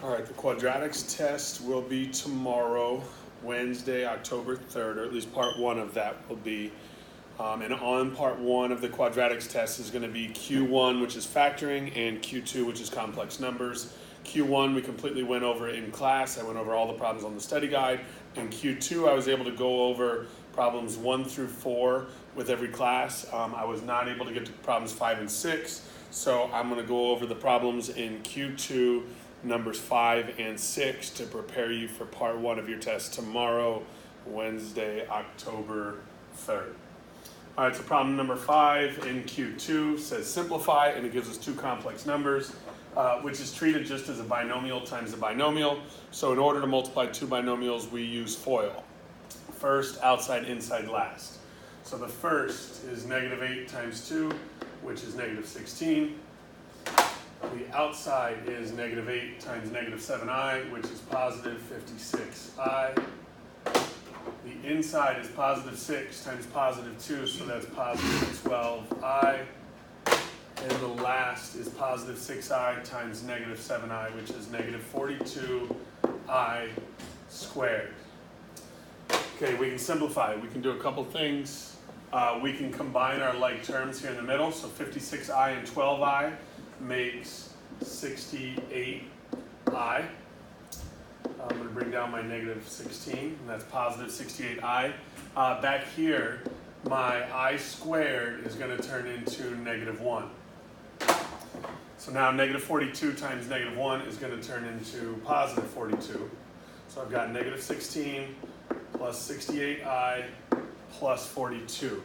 All right, the quadratics test will be tomorrow, Wednesday, October 3rd, or at least part one of that will be. And on part one of the quadratics test is going to be Q1, which is factoring, and Q2, which is complex numbers. Q1, we completely went over in class. I went over all the problems on the study guide. And Q2, I was able to go over problems 1 through 4 with every class. I was not able to get to problems 5 and 6. So I'm going to go over the problems in Q2, numbers 5 and 6, to prepare you for part one of your test tomorrow, Wednesday, October 3rd. All right, so problem number 5 in Q2 says simplify, and it gives us two complex numbers, which is treated just as a binomial times a binomial. So in order to multiply two binomials, we use FOIL. First, outside, inside, last. So the first is -8 times 2, which is -16. The outside is -8 times -7i, which is positive 56i. The inside is positive 6 times positive 2, so that's positive 12i. And the last is positive 6i times -7i, which is -42i squared. Okay, we can simplify. We can do a couple things. We can combine our like terms here in the middle, so 56i and 12i makes 68i. I'm going to bring down my -16, and that's positive 68i. Back here, my I squared is going to turn into -1. So now -42 times -1 is going to turn into positive 42. So I've got -16 plus 68i plus 42.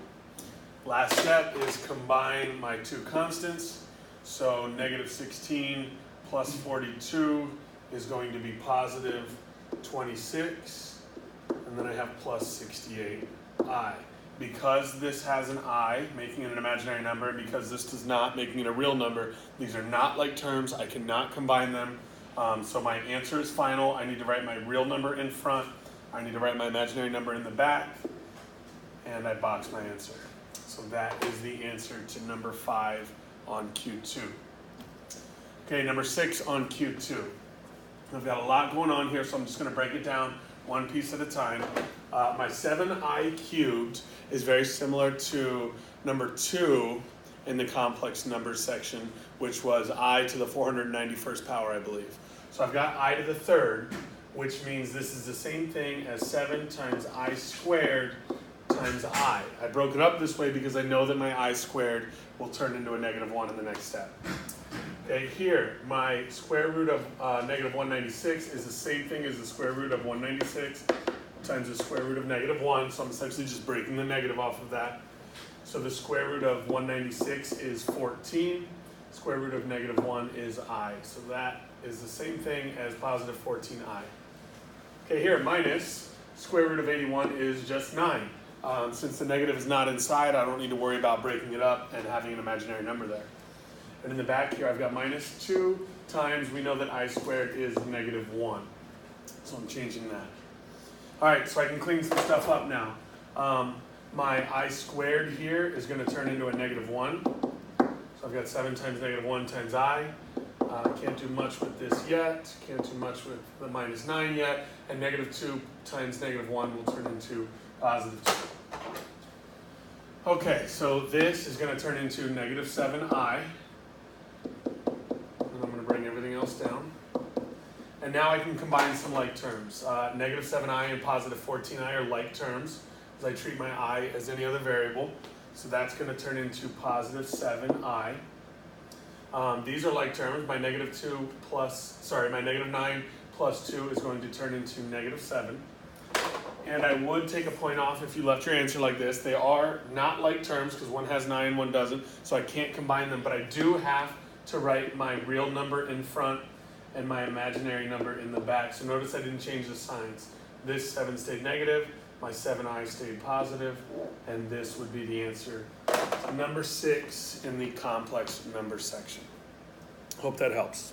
Last step is combine my two constants. So -16 plus 42 is going to be positive 26, and then I have plus 68i. Because this has an I, making it an imaginary number, and because this does not, making it a real number, these are not like terms. I cannot combine them. So my answer is final. I need to write my real number in front. I need to write my imaginary number in the back, and I box my answer. So that is the answer to number 5 on Q2. Okay, number 6 on Q2. I've got a lot going on here, so I'm just going to break it down one piece at a time. My 7i cubed is very similar to number 2 in the complex numbers section, which was I to the 491st power, I believe. So I've got I to the 3rd, which means this is the same thing as 7 times I squared times I. I broke it up this way because I know that my I squared will turn into a -1 in the next step. Okay, here, my square root of -196 is the same thing as the square root of 196 times the square root of -1, so I'm essentially just breaking the negative off of that. So the square root of 196 is 14, square root of -1 is I. So that is the same thing as positive 14i. Okay, here, minus square root of 81 is just 9. Since the negative is not inside, I don't need to worry about breaking it up and having an imaginary number there. And in the back here, I've got -2 times, we know that I squared is -1. So I'm changing that. All right, so I can clean some stuff up now. My I squared here is going to turn into a -1. So I've got 7 times -1 times I. Can't do much with this yet. Can't do much with the -9 yet. And -2 times -1 will turn into positive 2. Okay, so this is going to turn into -7i. And I'm going to bring everything else down. And now I can combine some like terms. -7i and positive 14i are like terms, as I treat my I as any other variable. So that's going to turn into positive 7i. These are like terms. My -9 plus 2 is going to turn into -7. And I would take a point off if you left your answer like this. They are not like terms because one has 9, one doesn't, so I can't combine them, but I do have to write my real number in front and my imaginary number in the back. So notice I didn't change the signs. This 7 stayed negative, my 7i stayed positive, and this would be the answer to number 6 in the complex number section. Hope that helps.